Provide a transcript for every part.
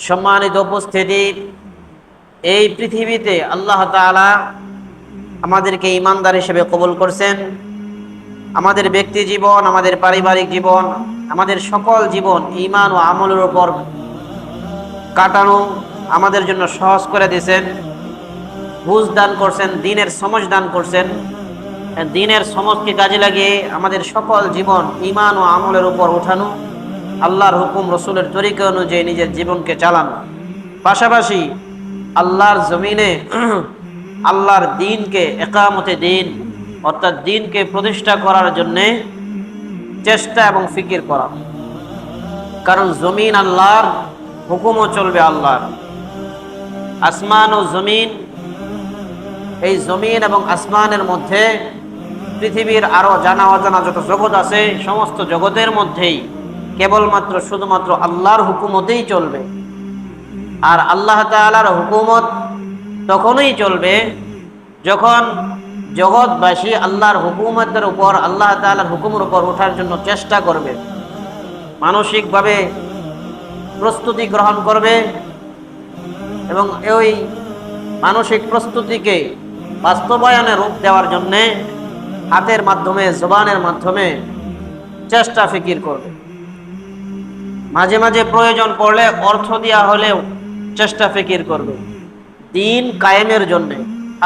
সম্মানিত উপস্থিতি, এই পৃথিবীতে আল্লাহ তাআলা আমাদেরকে ঈমানদার হিসেবে কবুল করছেন। আমাদের ব্যক্তি জীবন, আমাদের পারিবারিক জীবন, আমাদের সকল জীবন ঈমান ও আমলের উপর কাটানো আমাদের জন্য সহজ করে দিয়েছেন। বুঝ দান করছেন, দ্বীনের সমঝ দান করছেন। দ্বীনের সমঝকে কাজে লাগিয়ে আমাদের সকল জীবন ঈমান ও আমলের উপর উঠানো, আল্লাহর হুকুম রসুলের তরিকা অনুযায়ী নিজের জীবনকে চালানো, পাশাপাশি আল্লাহর জমিনে আল্লাহর দ্বীনকে একামতে দ্বীন অর্থাৎ দ্বীনকে প্রতিষ্ঠা করার জন্যে চেষ্টা এবং ফিকির করা। কারণ জমিন আল্লাহর, হুকুমও চলবে আল্লাহর। আসমান ও জমিন, এই জমিন এবং আসমানের মধ্যে পৃথিবীর আরো জানা অজানা যত জগৎ আছে, সমস্ত জগতের মধ্যেই কেবলমাত্র শুধুমাত্র আল্লাহর হুকুমতেই চলবে। আর আল্লাহ তাআলার হুকুমত তখনই চলবে যখন জগৎবাসী আল্লাহর হুকুমতের উপর, আল্লাহ তাআলার হুকুমের উপর ওঠার জন্য চেষ্টা করবে, মানসিকভাবে প্রস্তুতি গ্রহণ করবে এবং ওই মানসিক প্রস্তুতিকে বাস্তবায়নে রূপ দেওয়ার জন্যে হাতের মাধ্যমে, জবানের মাধ্যমে চেষ্টা ফিকির করবে। মাঝে মাঝে প্রয়োজন পড়লে অর্থ দেওয়া হলেও চেষ্টা ফিকির করবে। দ্বীন কায়েমের জন্যে,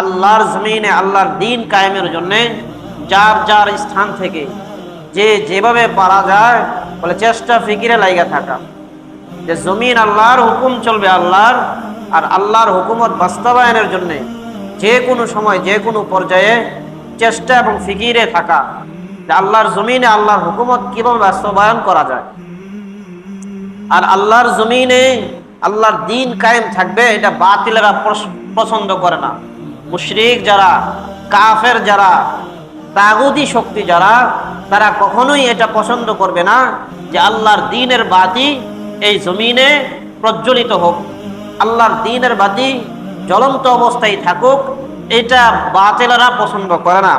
আল্লাহর জমিনে আল্লাহর দ্বীন কায়েমের জন্যে যার যার স্থান থেকে যে যেভাবে পারা যায় বলে চেষ্টা ফিকিরে লাইগা থাকা, যে জমিন আল্লাহর, হুকুম চলবে আল্লাহর, আর আল্লাহর হুকুমত বাস্তবায়নের জন্যে যে কোনো সময় যে কোনো পর্যায়ে চেষ্টা এবং ফিকিরে থাকা, যে আল্লাহর জমিনে আল্লাহর হুকুমত কিভাবে বাস্তবায়ন করা যায়। আর আল্লাহর জমিনে আল্লাহর দ্বীন কায়েম থাকবে, এটা বাতিলেরা পছন্দ করে না। মুশরিক যারা, কাফের যারা, তাগুতি শক্তি যারা, তারা কখনোই এটা পছন্দ করবে না যে আল্লাহর দ্বীনের বাতি এই জমিনে প্রজ্বলিত হোক, আল্লাহর দ্বীনের বাতি জ্বলন্ত অবস্থায় থাকুক। এটা বাতিলেরা পছন্দ করে না।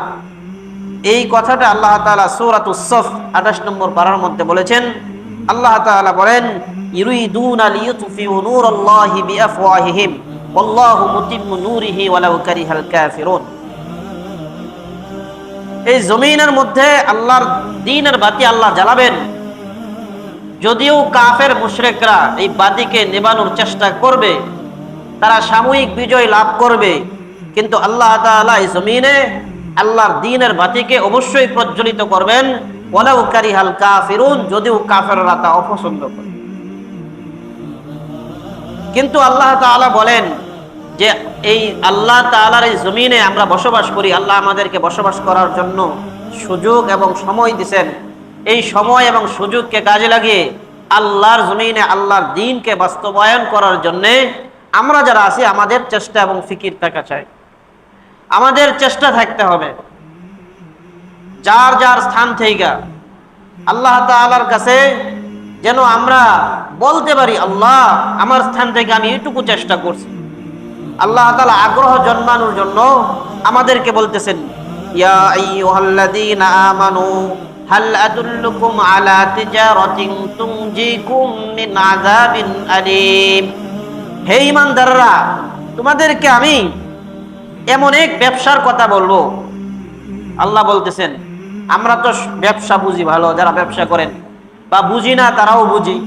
এই কথাটা আল্লাহ তাআলা সূরাতুস সফ 28 নম্বর পারার মধ্যে বলেছেন। আল্লাহ তাআলা বলেন, ইউরিদুনা লিইউতফিউ নূরাল্লাহি বিআফওয়াহিহিম ওয়াল্লাহু মুতিম্মু নূরিহি ওয়ালাউ কারিহাল কাফিরুন। এই জমিনের মধ্যে আল্লাহর দ্বীনের বাতি আল্লাহ জ্বালাবেন, যদিও কাফের মুশরিকরা এই বাতিকে নেভানোর চেষ্টা করবে, তারা সাময়িক বিজয় লাভ করবে, কিন্তু আল্লাহ তাআলা এই জমিনে আল্লাহর দ্বীনের বাতিকে অবশ্যই প্রজ্বলিত করবেন, ওয়ালাউ কারিহাল কাফিরুন, যদিও কাফেররা তা অপছন্দ করে। কিন্তু আল্লাহ তাআলা বলেন যে এই আল্লাহ তাআলার এই জমিনে আমরা বসবাস করি, আল্লাহ আমাদেরকে বসবাস করার জন্য সুযোগ এবং সময় দিয়েছেন। এই সময় এবং সুযোগকে কাজে লাগিয়ে আল্লাহর জমিনে আল্লাহর দ্বীনকে বাস্তবায়ন করার জন্যে আমরা যারা আছি, আমাদের চেষ্টা এবং ফিকির থাকা চাই। আমাদের চেষ্টা থাকতে হবে যার যার স্থান থেকে আল্লাহ তাআলার কাছে, যেন আমরা বলতে পারি, আল্লাহ আমার স্থান থেকে আমি এইটুকু চেষ্টা করছি। আল্লাহ তাআলা আগ্রহ জন্মানোর জন্য আমাদেরকে বলতেছেন, ইয়া আইয়ুহাল্লাযীনা আমানু হাল আদুল্লুকুম আলা তিজারাতিন তুনজিকুম মিন আযাবিন আলীম। হে ঈমানদাররা, তোমাদেরকে আমি এমন এক ব্যবসার কথা বলবো। আল্লাহ বলতেছেন, আমরা তো ব্যবসা বুঝি ভালো, যারা ব্যবসা করেন, বা বুঝি না তারাও বুঝি,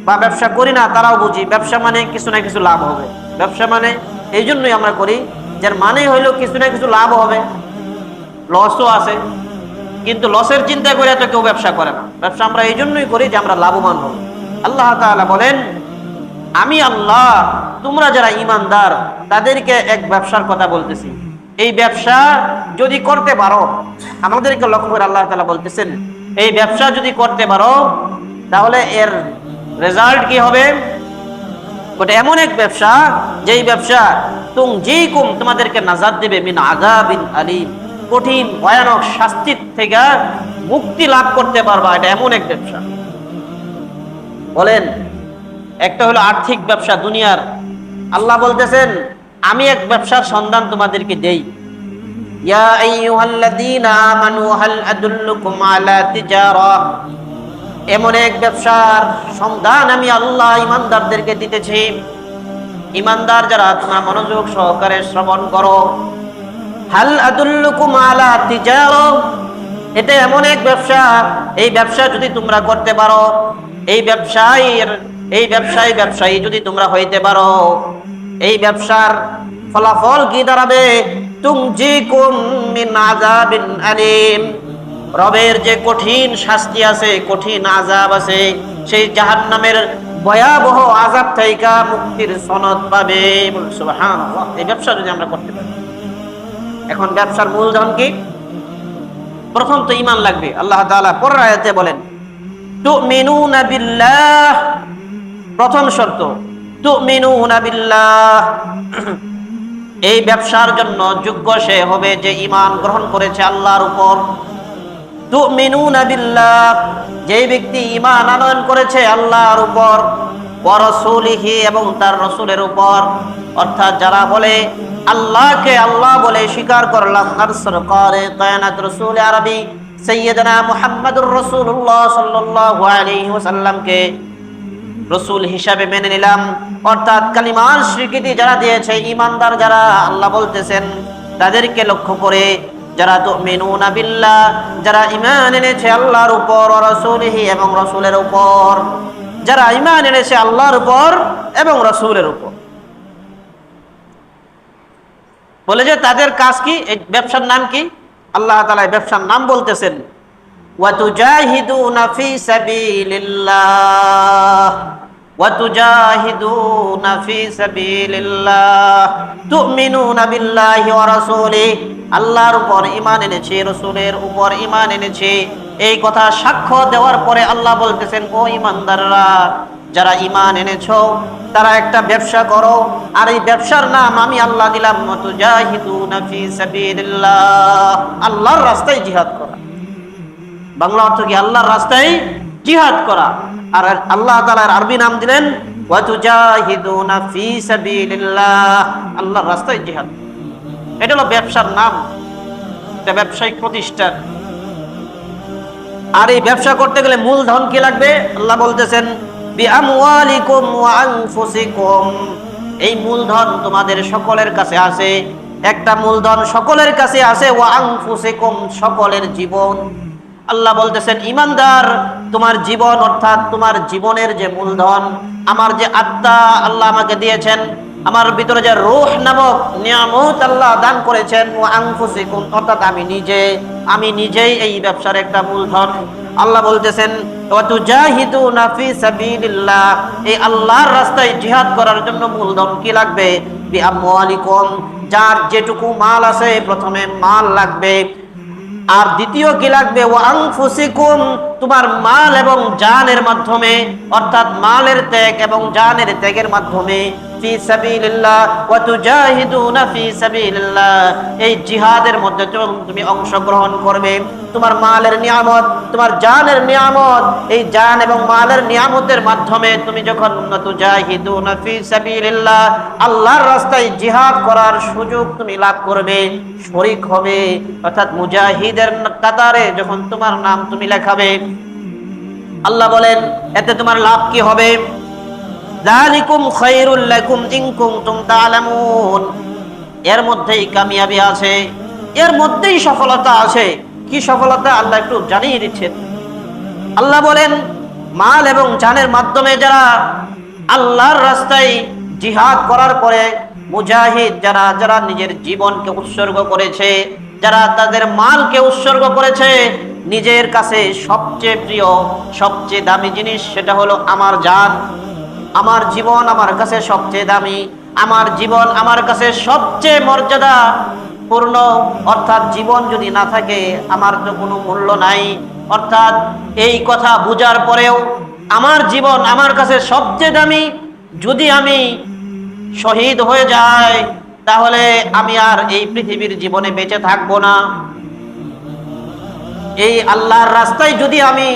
বা ব্যবসা করি না তারাও বুঝি। ব্যবসা মানে কিছু না কিছু লাভ হবে। ব্যবসা মানে এই জন্যই আমরা করি, যার মানে হইলো কিছু না কিছু লাভ হবে। লসও আছে, কিন্তু লসের চিন্তা করে তো কেউ ব্যবসা করে না। ব্যবসা আমরা এই জন্যই করি যে আমরা লাভবান হব। আল্লাহ তাআলা বলেন, আমি আল্লাহ তোমরা যারা ঈমানদার তাদেরকে এক ব্যবসার কথা বলতেছি। এই ব্যবসা যদি করতে পারো, আমাদেরকে লক্ষ্য করে আল্লাহ তাআলা বলতেছেন, এই ব্যবসা যদি করতে পারো তাহলে এর রেজাল্ট কি হবে? ওটা এমন এক ব্যবসা, যেই ব্যবসা তুনজিকুম, তোমাদেরকে নাজাত দেবে, মিন আযাবিন আলীম, কঠিন ভয়ানক শাস্তির থেকে মুক্তি লাভ করতে পারবা। এটা এমন এক ব্যবসা। বলেন, একটা হলো আর্থিক ব্যবসা দুনিয়ার। আল্লাহ বলতেছেন, আমি এক ব্যবসার সন্ধান তোমাদেরকে দেই। ইয়া আইয়ুহাল্লাযীনা আমানু হাল আদুল্লুকুম আলা তিজারা এমন এক ব্যবসার সন্ধান আমি আল্লাহ ইমানদারদেরকে দিতেছি। ইমানদার যারা, তোমরা মনোযোগ সহকারে শ্রবণ করো। হাল আদুল্লুকুম আলা তিজারা, এটা এমন এক ব্যবসা, এই ব্যবসা যদি তোমরা করতে পারো, এই ব্যবসায়ী যদি তোমরা হইতে পারো, এই ব্যবসার ফলাফল কি দাঁড়াবে? তুনজিকুম মিন আযাবিন আলীম, রবের যে কঠিন শাস্তি আছে, কঠিন আযাব আছে, সেই জাহান্নামের ভয়াবহ আযাব থেকে মুক্তির সনদ পাবে। সুবহানাল্লাহ। এই ব্যবসা যদি আমরা করতে পারি। এখন ব্যবসার মূলধন কি? প্রথম তো ঈমান লাগবে। আল্লাহ তাআলা পরের আয়াতে বলেন তুমিনুনা বিল্লাহ, প্রথম শর্ত তুমিনুনা বিল্লাহ। এই ব্যবসার জন্য যোগ্য সে হবে যে ঈমান গ্রহণ করেছে আল্লাহর উপর। তুমিনুনা বিল্লাহ, যে ব্যক্তি ঈমান আনয়ন করেছে আল্লাহর উপর, ওয়া রাসূলিহি, এবং তার রাসূলের উপর। অর্থাৎ যারা বলে আল্লাহকে আল্লাহ বলে স্বীকার করলাম, আর সরকারে কায়নাত রাসূল আরবি সাইয়্যিদানা মুহাম্মাদুর রাসূলুল্লাহ সাল্লাল্লাহু আলাইহি ওয়াসাল্লামকে রাসূল হিসাবে মেনে নিলাম, অর্থাৎ কালিমার স্বীকৃতি যারা দিয়েছে, ঈমানদার যারা, আল্লাহ বলতেছেন তাদেরকে লক্ষ্য করে, যারা তুমিনুনা বিল্লাহ, যারা ঈমান এনেছে আল্লাহর উপর, ওয়া রাসূলিহি, এবং রাসূলের উপর, যারা ঈমান এনেছে আল্লাহর উপর এবং রাসূলের উপর। বলে যে তাদের কাজ কি, এই ব্যবসার নাম কি? আল্লাহ তাআলা ব্যবসার নাম বলতেছেন ওয়া তুজাহিদুনা ফি সাবিলিল্লাহ, ওয়া তুজাহিদুনা ফি সাবিলিল্লাহ তুমিনুনা বিল্লাহি ওয়া রাসূলিহি, আল্লাহর উপর ঈমান এনেছে, রাসূলের উপর ঈমান এনেছে, এই কথা সাক্ষ্য দেওয়ার পরে আল্লাহ বলতেছেন ও ঈমানদাররা, যারা ঈমান এনেছো তারা একটা ব্যবসা করো, আর এই ব্যবসার নাম আমি আল্লাহ দিলাম তুজাহিদুনা ফি সাবিলিল্লাহ, আল্লাহর রাস্তায় জিহাদ করা। বাংলা অর্থ কি? আল্লাহর রাস্তায় জিহাদ করা। আর আল্লাহ তাআলার আরবি নাম দিলেন ওয়া তুজাহিদুনা ফি সাবিলিল্লাহ, আল্লাহর রাস্তায় জিহাদ। এটা হলো ব্যবসার নাম, এটা ব্যবসায়িক প্রতিষ্ঠান। আর এই ব্যবসা করতে গেলে মূলধন কি লাগবে? আল্লাহ বলতেছেন বিআমওয়ালিকুম ওয়া আনফুসিকুম, এই মূলধন তোমাদের সকলের কাছে আছে। একটা মূলধন সকলের কাছে আছে, ওয়া আনফুসিকুম, সকলের জীবন। আল্লাহ বলতেছেন ঈমানদার, তোমার জীবন, অর্থাৎ তোমার জীবনের যে মূলধন, আমার যে আত্মা আল্লাহ আমাকে দিয়েছেন, আমার ভিতরে যে রূহ নামক নিয়ামত আল্লাহ দান করেছেন, ওয়া আনফুসিকুম, অর্থাৎ আমি নিজেই এই ব্যবসার একটা মূলধন। আল্লাহ বলতেছেন ওয়া তুজাহিদুনা ফি সাবিলিল্লাহ, এই আল্লাহর রাস্তায় জিহাদ করার জন্য মূলধন কি লাগবে? বিআমওয়ালিকুম, যার যেটুকু মাল আছে, প্রথমে মাল লাগবে। আর দ্বিতীয় কি লাগবে? ওয়া আনফুসিকুম, তোমার মাল এবং জানের মাধ্যমে, অর্থাৎ মালের ত্যাগ এবং জানের ত্যাগের মাধ্যমে, ফি সাবিলিল্লাহ ওয়া তুজাহিদুনা ফি সাবিলিল্লাহ, এই জিহাদের মধ্যে তুমি অংশগ্রহণ করবে। তোমার মালের নিয়ামত, তোমার জানের নিয়ামত, এই জান এবং মালের নিয়ামতের মাধ্যমে তুমি যখন তুজাহিদুনা ফি সাবিলিল্লাহ, আল্লাহর রাস্তায় জিহাদ করার সুযোগ তুমি লাভ করবে, শরীক হবে, অর্থাৎ মুজাহিদের কাতারে যখন তোমার নাম তুমি লেখাবে, আল্লাহ বলেন এতে তোমার লাভ কি হবে? যালিকুম খায়রুল লাকুম ইন কুনতুম তা'লামুন, এর মধ্যেই কামিয়াবি আছে, এর মধ্যেই সফলতা আছে। কি সফলতা? আল্লাহ একটু জানিয়ে দিচ্ছেন। আল্লাহ বলেন মাল এবং জানের মাধ্যমে যারা আল্লাহর রাস্তায় জিহাদ করার পরে মুজাহিদ, যারা নিজের জীবনকে উৎসর্গ করেছে, যারা তাদের মালকে উৎসর্গ করেছে, নিজের কাছে সবচেয়ে প্রিয়, সবচেয়ে দামি জিনিস সেটা হলো আমার জান, আমার জীবন আমার কাছে সবচেয়ে দামি, আমার জীবন আমার কাছে সবচেয়ে মর্যাদা পূর্ণ, অর্থাৎ জীবন যদি না থাকে আমার তো কোনো মূল্য নাই। অর্থাৎ এই কথা বুঝার পরেও আমার জীবন আমার কাছে সবচেয়ে দামি, যদি আমি শহীদ হয়ে যাই তাহলে আমি আর এই পৃথিবীর জীবনে বেঁচে থাকবো না। এই আল্লাহর রাস্তায় যদি আমি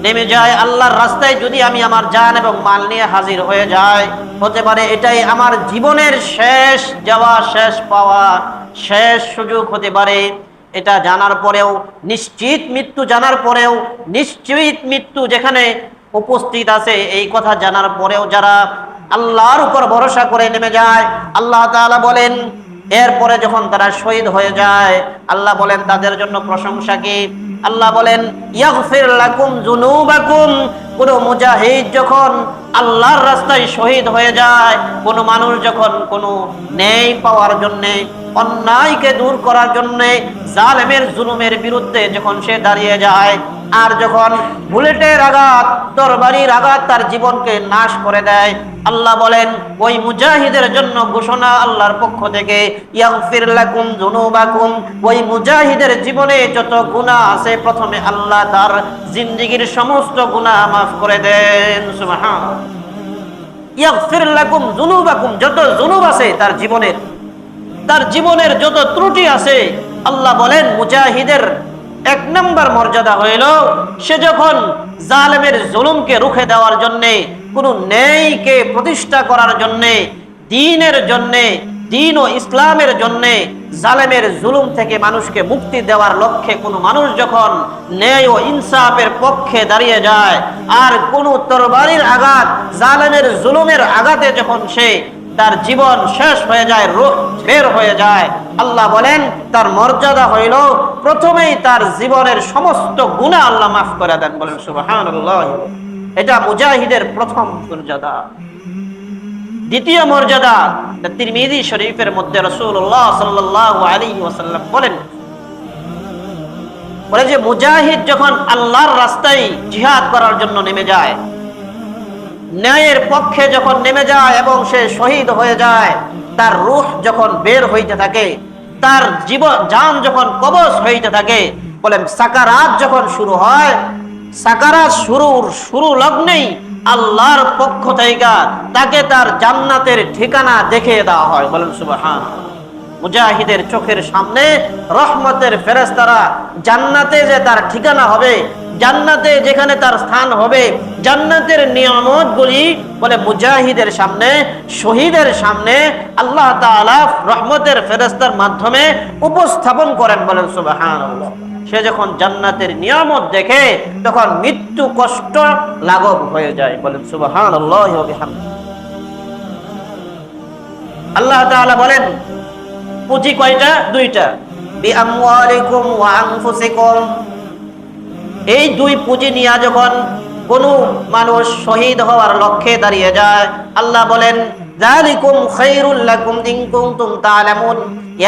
নেমে যায়, আল্লাহর রাস্তায় যদি আমি আমার জান এবং মাল নিয়ে হাজির হয়ে যাই, হতে পারে এটাই আমার জীবনের শেষ যাওয়া, শেষ পাওয়া, শেষ সুযোগ হতে পারে। এটা জানার পরেও, নিশ্চিত মৃত্যু জানার পরেও, নিশ্চিত মৃত্যু যেখানে উপস্থিত আছে এই কথা জানার পরেও যারা আল্লাহর উপর ভরসা করে নেমে যায়, আল্লাহ তাআলা বলেন এরপরে যখন তারা শহীদ হয়ে যায়, আল্লাহ বলেন তাদের জন্য প্রশংসা কি? আল্লাহ বলেন ইয়াগফির লাকুম যুনুবাকুম। কোন মুজাহিদ যখন আল্লাহর রাস্তায় শহীদ হয়ে যায়, কোন মানুষ যখন কোন ন্যায় পাওয়ার জন্য, অন্যায়কে দূর করার জন্য, জালেমের জুলুমের বিরুদ্ধে যখন সে দাঁড়িয়ে যায়, আর যখন বুলেটের আঘাত, তরবারির আঘাত তার জীবনকে নাশ করে দেয়, আল্লাহ বলেন ওই মুজাহিদের জন্য ঘোষণা আল্লাহর পক্ষ থেকে, ইয়াগফির লাকুম যুনুবাকুম। ওই মুজাহিদের জীবনে যত গুনাহ আছে প্রথমে আল্লাহ তার জিন্দেগীর সমস্ত গুনাহ মাফ করে দেন। সুবহানাল্লাহ। ইয়াগফির লাকুম যুনুবাকুম, যত যুনুব আছে তার জীবনের যত ত্রুটি আছে, আল্লাহ বলেন মুজাহিদের এক নম্বর মর্যাদা হইল সে যখন জালেমের জুলুমকে রুখে দেওয়ার জন্য, কোন ন্যায়কে প্রতিষ্ঠা করার জন্য, দ্বীনের জন্য, দ্বীন ও ইসলামের জন্য, জালেমের জুলুম থেকে মানুষকে মুক্তি দেওয়ার লক্ষ্যে কোন মানুষ যখন ন্যায় ও ইনসাফের পক্ষে দাঁড়িয়ে যায়, আর কোন তরবারির আঘাত, জালেমের জুলুমের আঘাতে যখন সে তার জীবন শেষ হয়ে যায়, রূহ বের হয়ে যায়, আল্লাহ বলেন তার মর্যাদা হইল প্রথমেই তার জীবনের সমস্ত গুনাহ আল্লাহ মাফ করে দেন। বলেন সুবহানাল্লাহ। এটা মুজাহিদের প্রথম মর্যাদা। দ্বিতীয় মর্যাদা তিরমিজি শরীফের মধ্যে রাসূলুল্লাহ সাল্লাল্লাহু আলাইহি ওয়াসাল্লাম বলে যে মুজাহিদ যখন আল্লাহর রাস্তায় জিহাদ করার জন্য নেমে যায়, ন্যায়ের পক্ষে যখন নেমে যায় এবং সে শহীদ হয়ে যায়, তার রূহ যখন বের হইতে থাকে, তার জীবন জান যখন কবজ হইতে থাকে, বলেন সাকারাত যখন শুরু হয়, সাকারাত শুরু লগ্নেই আল্লাহর পক্ষ থেকে তাকে তার জান্নাতের ঠিকানা দেখিয়ে দেওয়া হয়। বলেন সুবহানাল্লাহ। মুজাহিদের চোখের সামনে রহমতের ফেরেশতারা জান্নাতে যে তার ঠিকানা হবে, জান্নাতে যেখানে তার স্থান হবে, জান্নাতের নিয়ামতগুলি বলে মুজাহিদের সামনে, শহীদের সামনে আল্লাহ তাআলা রহমতের ফেরেশতার মাধ্যমে উপস্থাপন করেন। বলেন সুবহানাল্লাহ। সে যখন জান্নাতের নিয়ামত দেখে তখন মৃত্যু কষ্ট লাঘব হয়ে যায়। বলেন সুবহানাল্লাহ ওয়া বিহামদিহি। আল্লাহ তাআলা বলেন পুঁজি কয়টা? দুইটা। বিআমওয়ালিকুম ওয়া আনফুসিকুম। এই দুই পুঁজি নিয়ে যখন কোন মানুষ শহীদ হওয়ার লক্ষ্যে দাঁড়িয়ে যায়, আল্লাহ বলেন যালিকুম খায়রুল লাকুম ইন কুনতুম তা'লামুন।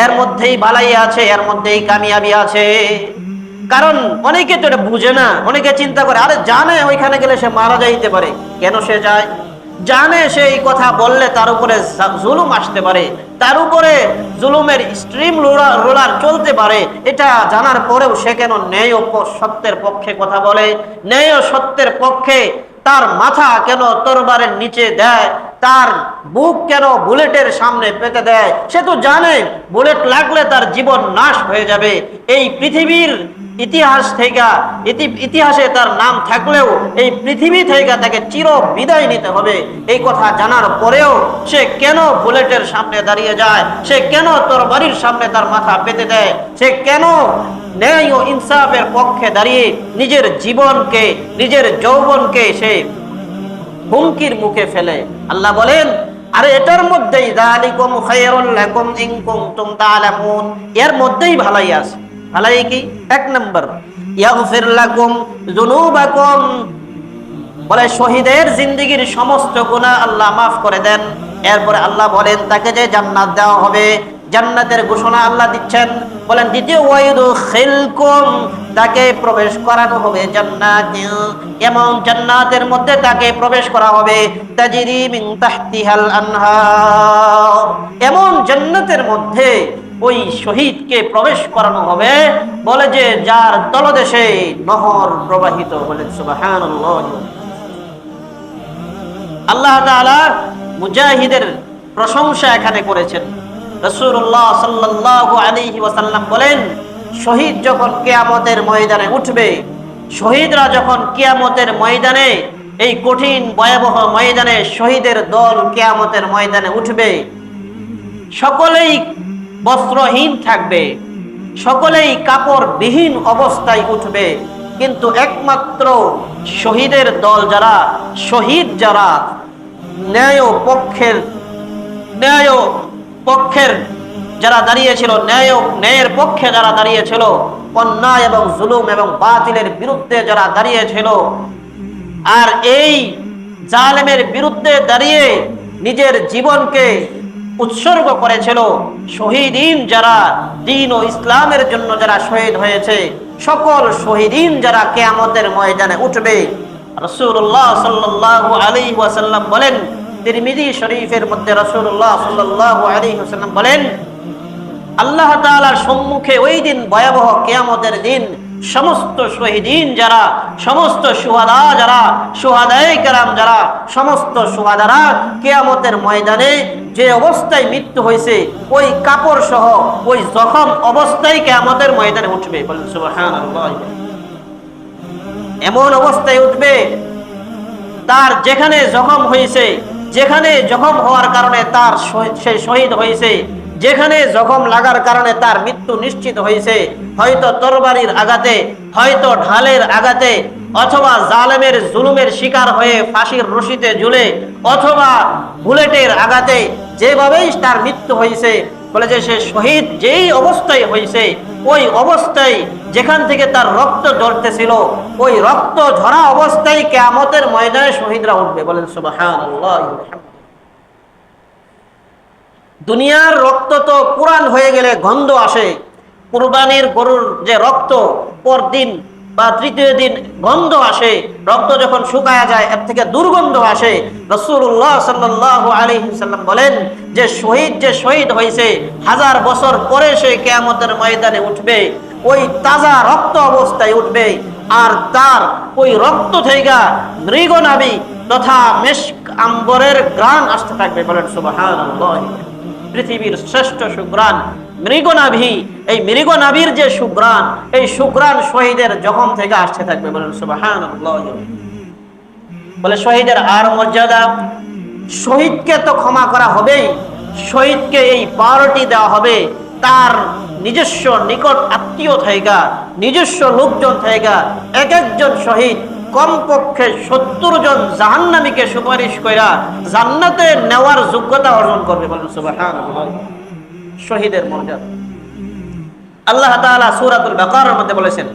এর মধ্যেই ভালাই আছে, এর মধ্যেই কামিয়াবি আছে। কারণ অনেকে তো এটা বুঝে না, অনেকে চিন্তা করে আরে জানে ওইখানে গেলে সে মারা যাইতে পারে, কেন সে যায়? জানে সে এই কথা বললে তার উপরে জুলুম আসতে পারে, তার উপরে জুলুমের স্ট্রিম রোলার চলতে পারে, এটা জানার পরেও সে কেন ন্যায় ও সত্যের পক্ষে কথা বলে? ন্যায় ও সত্যের পক্ষে তার মাথা কেন তরবারের নিচে দেয়, তার বুক কেন বুলেটের সামনে পেতে দেয়? সে তো জানে বুলেট লাগলে তার জীবন নাশ হয়ে যাবে। এই পৃথিবীর ইতিহাসে তার নাম থাকলেও এই পৃথিবী থেকে তাকে চির বিদায় নিতে হবে। এই কথা জানার পরেও সে কেন বুলেটের সামনে দাঁড়িয়ে যায়? সে কেন তরবারির সামনে তার মাথা পেতে দেয়? সে কেন ন্যায় ও ইনসাফের পক্ষে দাঁড়িয়ে নিজের জীবনকে, নিজের যৌবনকে সে হুমকির মুখে ফেলে? আল্লাহ বলেন আরে এটার মধ্যেই যালিকুম খায়রুল লাকুম ইন কুনতুম তা'লামুন, এর মধ্যেই ভালাই আছে। ভালাই কি? এক নম্বর ইয়াগফির লাকুম যুনুবাকুম, বলে শহীদের জিন্দেগীর সমস্ত গুনাহ আল্লাহ মাফ করে দেন। এরপরে আল্লাহ বলেন তাকে যে জান্নাত দেওয়া হবে, জান্নাতের ঘোষণা আল্লাহ দিচ্ছেন। বলেন দ্বিতীয় ওয়াইদুখিলকুম, তাকে প্রবেশ করানো হবে জান্নাতে, এমন জান্নাতের মধ্যে তাকে প্রবেশ করা হবে তাজরি মিন তাহতিহাল আনহার, এমন জান্নাতের মধ্যে ওই শহীদকে প্রবেশ করানো হবে বলে যে যার তলদেশে নহর প্রবাহিত। বলেন সুবহানাল্লাহ। আল্লাহ তাআলা মুজাহিদের প্রশংসা এখানে করেছেন। রাসূলুল্লাহ সাল্লাল্লাহু আলাইহি ওয়াসাল্লাম বলেন শহীদ যখন কিয়ামতের ময়দানে উঠবে, শহীদরা যখন কিয়ামতের ময়দানে, এই কঠিন ভয়াবহ ময়দানে শহীদের দল কিয়ামতের ময়দানে উঠবে, সকলেই বস্ত্রহীন থাকবে, সকলেই কাপড়বিহীন অবস্থায় উঠবে, কিন্তু একমাত্র শহীদের দল যারা, শহীদ যারা, ন্যায় পক্ষের যারা দাঁড়িয়েছিল, ন্যায়ের পক্ষে যারা দাঁড়িয়েছিল, অন্যায় এবং জুলুম এবং বাতিলের বিরুদ্ধে যারা দাঁড়িয়েছিল, আর এই জালেমের বিরুদ্ধে দাঁড়িয়ে নিজের জীবনকে উৎসর্গ করেছিল, শহীদিন যারা, দ্বীন ও ইসলামের জন্য যারা শহীদ হয়েছে, সকল শহীদিন যারা কিয়ামতের ময়দানে উঠবে। রাসূলুল্লাহ সাল্লাল্লাহু আলাইহি ওয়াসাল্লাম বলেন, তিরমিজি শরীফের মধ্যে রাসূলুল্লাহ সাল্লাল্লাহু আলাইহি ওয়াসাল্লাম বলেন, আল্লাহ তাআলার সম্মুখে ওই দিন, ভয়াবহ কিয়ামতের দিন, সমস্ত শহীদিন যারা, সমস্ত শুহাদা যারা, শুহাদায়ে কেরাম যারা, সমস্ত শুহাদারা কিয়ামতের ময়দানে যে অবস্থায় মৃত্যু হয়েছে, ওই কাপড় সহ, ওই জখম অবস্থায় কিয়ামতের ময়দানে উঠবে। বলেন সুবহানাল্লাহ। এমন অবস্থায় উঠবে, তার যেখানে জখম হয়েছে, যেখানে জখম হওয়ার কারণে তার সে শহীদ হয়েছে, যেখানে জখম লাগার কারণে তার মৃত্যু নিশ্চিত হয়েছে, হয়তো তরবারির আঘাতে, হয়তো ঢালের আঘাতে, অথবা জালেমের জুলুমের শিকার হয়ে ফাঁসির রশিতে ঝুলে, অথবা বুলেটের আঘাতে, যেভাবেই তার মৃত্যু হয়েছে, বলে যে সে শহীদ যেই অবস্থায় হয়েছে, ওই অবস্থায় যেখান থেকে তার রক্ত ঝরতেছিল, ওই রক্ত ঝরা অবস্থায় কিয়ামতের ময়দানে শহীদরা উঠবে। বলেন সুবহানাল্লাহ। দুনিয়ার রক্ত তো পুরান হয়ে গেলে গন্ধ আসে, কুরবানির গরুর যে রক্ত পরদিন বা তৃতীয় দিন গন্ধ আসে, রক্ত যখন শুকায়া যায় এর থেকে দুর্গন্ধ আসে। রাসূলুল্লাহ সাল্লাল্লাহু আলাইহি ওয়াসাল্লাম বলেন যে শহীদ হয়েছে, 1000 বছর পরে সে কিয়ামতের ময়দানে উঠবে, ওই তাজা রক্ত অবস্থায় উঠবে, আর তার ওই রক্ত থেকে মৃগনাভি তথা মেশক আম্বরের ঘ্রাণ আসতে থাকবে। বলেন সুবহানাল্লাহ। পৃথিবীর শ্রেষ্ঠ সুঘ্রাণ মৃগনাভি, এই মৃগনাভির যে সুঘ্রাণ, এই সুঘ্রাণ শহীদের জখম থেকে আসতে থাকবে। বলেন সুবহানাল্লাহ। বলে শহীদের আর মর্যাদা, শহীদকে তো ক্ষমা করা হবেই, শহীদকে এই পাওয়ারটি দেওয়া হবে, তার নিজস্ব নিকট আত্মীয় থেকে, নিজস্ব লোকজন থেকে এক একজন শহীদ কমপক্ষে 70 জন জাহান্নামীকে সুপারিশ কইরা জান্নাতে নেওয়ার যোগ্যতা অর্জন করবে। বলেন সুবহানাল্লাহ। শহীদের মর্যাদা আল্লাহ তাআলা সূরাতুল বাকারার মধ্যে বলেছেন,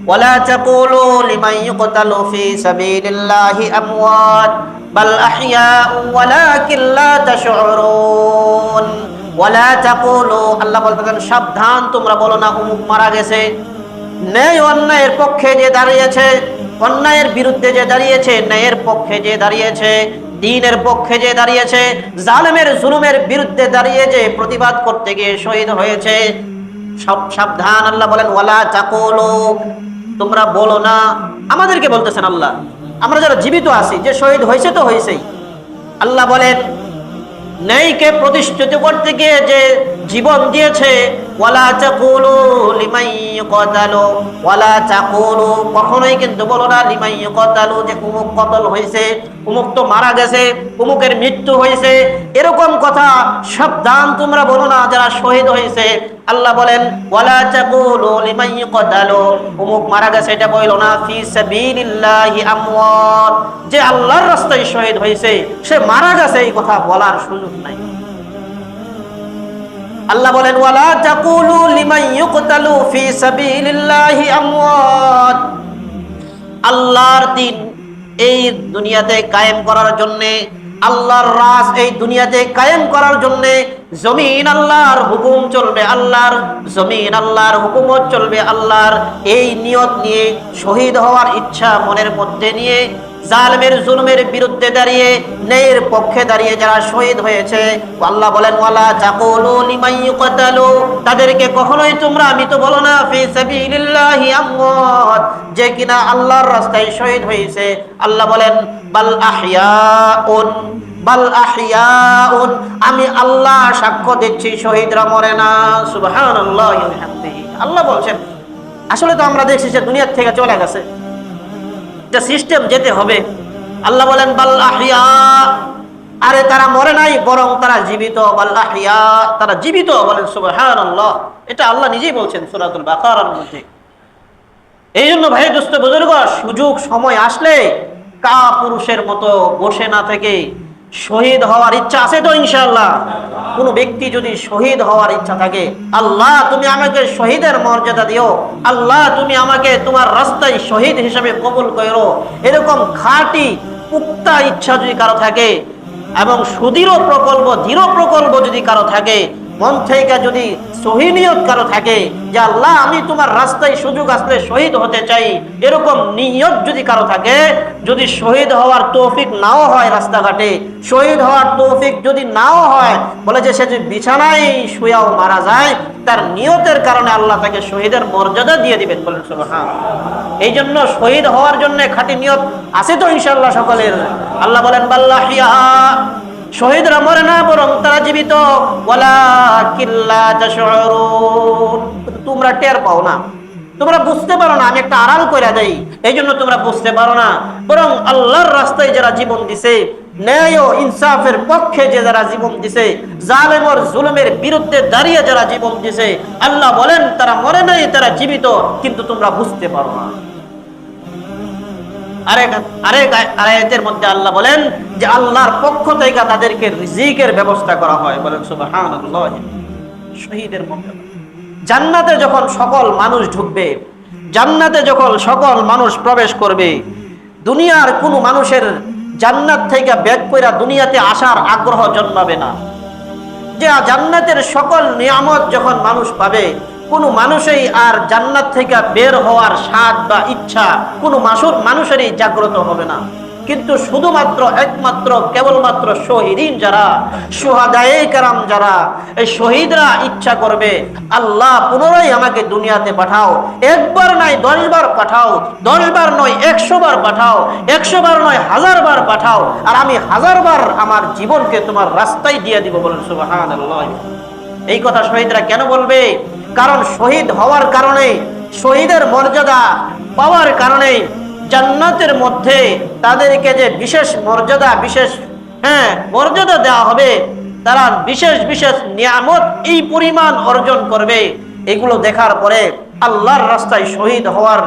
ওয়ালা তাকুলু লিমান ইউকতালু ফি সাবিলিল্লাহি আমওয়াত বাল আহইয়াউ ওয়ালাকিন লা তাশউরুন। ওয়ালা তাকুলু, আল্লাহ বলতেছেন সাবধান, তোমরা বলো না অমুক মারা গেছে। ন্যায় অন্যায়ের পক্ষে যে দাঁড়িয়েছে, অন্যায়ের বিরুদ্ধে যে দাঁড়িয়েছে, ন্যায়ের পক্ষে যে দাঁড়িয়েছে, দ্বীনের পক্ষে যে দাঁড়িয়েছে, জালেমের জুলুমের বিরুদ্ধে দাঁড়িয়ে যে প্রতিবাদ করতে গিয়ে শহীদ হয়েছে, সব সাবধান। আল্লাহ বলেন ওয়ালা তাকুলু, তোমরা বলো না। আমাদেরকে বলতেছেন আল্লাহ, আমরা যারা জীবিত আছি, যে শহীদ হয়েছে তো হয়েছেই। আল্লাহ বলেন ন্যায়কে প্রতিষ্ঠিত করতে গিয়ে যে জীবন দিয়েছে, ওয়ালা তাকুলু লিমান ইউকতালু, ওয়ালা তাকুলু, কখনোই কিন্তু বলো না লিমান ইউকতালু, যে অমুক কতল হয়েছে, অমুক তো মারা গেছে, অমুকের মৃত্যু হয়েছে, এরকম কথা সাবধান তোমরা বলো না যারা শহীদ হয়েছে। আল্লাহ বলেন ওয়ালা তাকুলু লিমান ইউকতালু, অমুক মারা গেছে এটা বলো না, ফি সাবিলিল্লাহি আমওয়াত, যে আল্লাহর রাস্তায় শহীদ হয়েছে সে মারা গেছে, এই কথা বলার সুযোগ নাই। আল্লাহ বলেন ওয়ালা তাকুলু লিমান ইউকতালু ফি সাবিলিল্লাহি আমওয়াত, আল্লাহর দ্বীন এই দুনিয়াতে কায়েম করার জন্য, আল্লাহর রাজ এই দুনিয়াতে কায়েম করার জন্য, জমিন আল্লাহর হুকুম চলবে, আল্লাহর জমিন আল্লাহর হুকুমত চলবে আল্লাহর, এই নিয়ত নিয়ে শহীদ হওয়ার ইচ্ছা মনের মধ্যে নিয়ে জালেমের জুলুমের বিরুদ্ধে দাঁড়িয়ে ন্যায়ের পক্ষে দাঁড়িয়ে যারা শহীদ হয়েছে, আল্লাহ বলেন ওয়ালা তাকুলু লিমান ইউকতালু, তাদেরকে কখনোই তোমরা আমি তো বলো না ফি সাবিলিল্লাহি আমওয়াত, যে কিনা আল্লাহর রাস্তায় শহীদ হয়েছে। আল্লাহ বলেন বাল আহইয়াউন, বাল আহইয়াউন, আমি আল্লাহ সাক্ষ্য দিচ্ছি শহীদরা মরে না। সুবহানাল্লাহি ওয়া বিহামদিহি। আল্লাহ বলছেন আসলে তো আমরা দেখছি যে দুনিয়া থেকে চলে গেছে, সিস্টেম যেতে হবে। আল্লাহ বলেন বাল আহইয়া, আরে তারা মরে নাই, বরং তারা জীবিত। বাল আহইয়া, তারা জীবিত। বলেন সুবহানাল্লাহ। এটা আল্লাহ নিজেই বলছেন সূরাতুল বাকারার মধ্যে। এই জন্য ভাই দোস্ত বুজুর্গ, সুযোগ সময় আসলে কাপুরুষের মতো বসে না থেকে শহীদ হওয়ার ইচ্ছা আছে তো ইনশাআল্লাহ? কোন ব্যক্তি যদি শহীদ হওয়ার ইচ্ছা থাকে, আল্লাহ তুমি আমাকে শহীদের মর্যাদা দিও, আল্লাহ তুমি আমাকে তোমার রাস্তায় শহীদ হিসেবে কবুল করো, এরকম খাঁটি পুক্তা ইচ্ছা যদি কারো থাকে এবং সুদৃঢ় প্রকল্প, দৃঢ় প্রকল্প যদি কারো থাকে, মন থেকে যদি সহি নিয়ত কারো থাকে যে আল্লাহ আমি তোমার রাস্তায় সুযোগ আসলে শহীদ হতে চাই, এরকম নিয়ত যদি কারো থাকে, যদি শহীদ হওয়ার তৌফিক নাও হয়, রাস্তাঘাটে শহীদ হওয়ার তৌফিক যদি নাও হয়, বলে যে সে যদি বিছানায় শুয়েও মারা যায়, তার নিয়তের কারণে আল্লাহ তাকে শহীদের মর্যাদা দিয়ে দিবেন। বলেন সুবহানাল্লাহ। এই জন্য শহীদ হওয়ার জন্য খাঁটি নিয়ত আছে তো ইনশাআল্লাহ সকলের? আল্লাহ বলেন বাল্লাহিয়া, শহীদরা মরে না, বরং তারা জীবিত। ওয়ালাকিল্লা তাশউরুন, তোমরা টের পাও না, তোমরা বুঝতে পারো না, আমি একটা আড়াল করে দেই, এই জন্য তোমরা বুঝতে পারো না। বরং আল্লাহর রাস্তায় যারা জীবন দিছে, ন্যায় ও ইনসাফের পক্ষে যে যারা জীবন দিছে, জালেম আর জুলুমের বিরুদ্ধে দাঁড়িয়ে যারা জীবন দিছে, আল্লাহ বলেন তারা মরে নাই, তারা জীবিত, কিন্তু তোমরা বুঝতে পারো না। আরেকের মধ্যে আল্লাহ বলেন যে আল্লাহর পক্ষ থেকে তাদেরকে রিজিকের ব্যবস্থা করা হয়। বলেন সুবহানাল্লাহ। শহীদের মর্যাদা। জান্নাতে যখন সকল মানুষ ঢুকবে, জান্নাতে যখন সকল মানুষ প্রবেশ করবে, দুনিয়ার কোনো মানুষের জান্নাত থেকে ব্যাক কইরা দুনিয়াতে আসার আগ্রহ জন্মাবে না। যে জান্নাতের সকল নিয়ামত যখন মানুষ পাবে, কোনো মানুষই আর জান্নাত থেকে বের হওয়ার স্বাদ বা ইচ্ছা কোনো মানুষেরই জাগ্রত হবে না। কিন্তু শুধুমাত্র একমাত্র কেবলমাত্র শহীদিন যারা, শুহাদায়ে কেরাম যারা, এই শহীদরা ইচ্ছা করবে আল্লাহ পুনরায় আমাকে দুনিয়াতে পাঠাও, একবার নয় 10 বার পাঠাও, 10 বার নয় 100 বার পাঠাও, 100 বার নয় 1000 বার পাঠাও, আর আমি 1000 বার আমার জীবনকে তোমার রাস্তায় দিয়ে দিব। বলেন সুবহানাল্লাহ। এই কথা শহীদরা কেন বলবে? কারণ শহীদ হওয়ার কারণে, শহীদের মর্যাদা পাওয়ার কারণে জান্নাতের মধ্যে তাদেরকে যে বিশেষ মর্যাদা, বিশেষ মর্যাদা দেওয়া হবে, তারা বিশেষ বিশেষ নিয়ামত এই পরিমাণ অর্জন করবে। এগুলো দেখার পরে আল্লাহর রাস্তায় শহীদ হওয়ার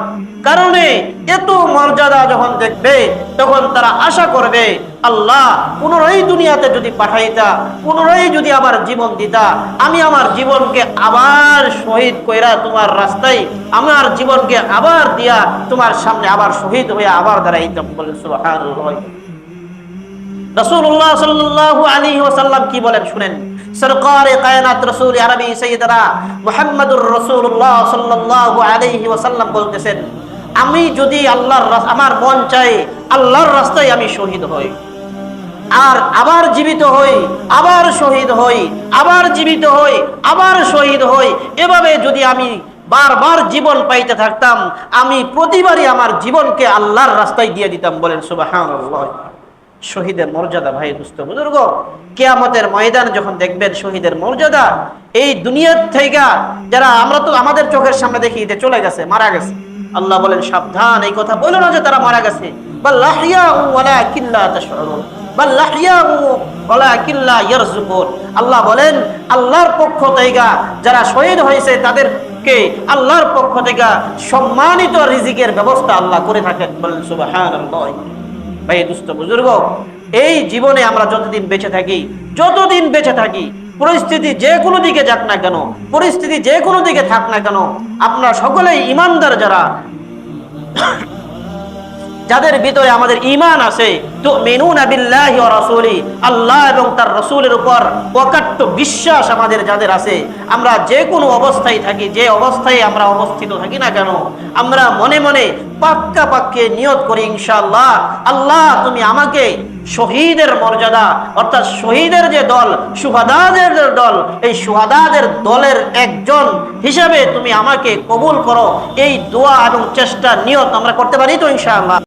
কারণে এত মর্যাদা যখন দেখবে, তখন তারা আশা করবে আল্লাহ পুনরায় দুনিয়াতে যদি পাঠাইতা, পুনরায় যদি আবার জীবন দিতা, আমি আমার জীবনকে আবার শহীদ কইরা তোমার রাস্তায় আমার জীবনকে আবার দিয়া তোমার সামনে আবার শহীদ হয়ে আবার দাঁড়াইতাম। বলেন সুবহানাল্লাহ। রাসূলুল্লাহ সাল্লাল্লাহু আলাইহি ওয়াসাল্লাম কি বলেন শুনেন। সরকারে কায়নাত রাসূল আরবি সাইয়্যিদনা মুহাম্মদুর রাসূলুল্লাহ সাল্লাল্লাহু আলাইহি ওয়াসাল্লাম বলতেছেন, আমি যদি আমার মন চাই আল্লাহর রাস্তায় আমি শহীদ হই, আর আবার জীবিত হই, আবার শহীদ হই, আবার জীবিত হই, আবার শহীদ হই, এভাবে যদি আমি বারবার জীবন পাইতে থাকতাম, আমি প্রতিবারই আমার জীবনকে আল্লাহর রাস্তায় দিয়ে দিতাম। বলেন সুবহানাল্লাহ। শহীদের মর্যাদা ভাই দুস্থ বুজুর্গ, কিয়ামতের ময়দান যখন দেখবেন শহীদের মর্যাদা, এই দুনিয়ার থেকে যারা আমরা তো আমাদের চোখের সামনে দেখি যে চলে গেছে, মারা গেছে, আল্লাহ বলেন সাবধান, এই কথা বলো না যে তারা মারা গেছে। বাল লাহিয়া ওয়ালাকিন লা তাশউরুন, বাল লাহিয়া ওয়ালাকিন লা ইয়ারজুকুন। আল্লাহ বলেন আল্লাহর পক্ষ থেকে যারা শহীদ হয়েছে তাদেরকে আল্লাহর পক্ষ থেকে সম্মানিত রিজিকের ব্যবস্থা আল্লাহ করে থাকেন। বলেন সুবহানাল্লাহ। ভাই দুস্থ বুজুর্গ, এই জীবনে আমরা যতদিন বেঁচে থাকি, পরিস্থিতি যে কোনো দিকে যাক না কেন, পরিস্থিতি যে কোনো দিকে থাক না কেন, আপনারা সকলেই ইমানদার যারা, যাদের ভিতরে আমাদের ঈমান আছে, তুমিনুনা বিল্লাহি ওয়া রাসূলি, আল্লাহ এবং তার রাসূলের উপর অকাট্য বিশ্বাস আমাদের যাদের আছে, আমরা যে কোনো অবস্থায় থাকি, যে অবস্থায় আমরা অবস্থিত থাকি না কেন, আমরা মনে মনে পাক্কা নিয়ত করি ইনশাআল্লাহ, আল্লাহ তুমি আমাকে শহীদের মর্যাদা, অর্থাৎ শহীদের যে দল, শুহাদাদের দল, এই শুহাদাদের দলের একজন হিসাবে তুমি আমাকে কবুল করো। এই দোয়া এবং চেষ্টা নিয়ত আমরা করতে পারি তো ইনশাআল্লাহ?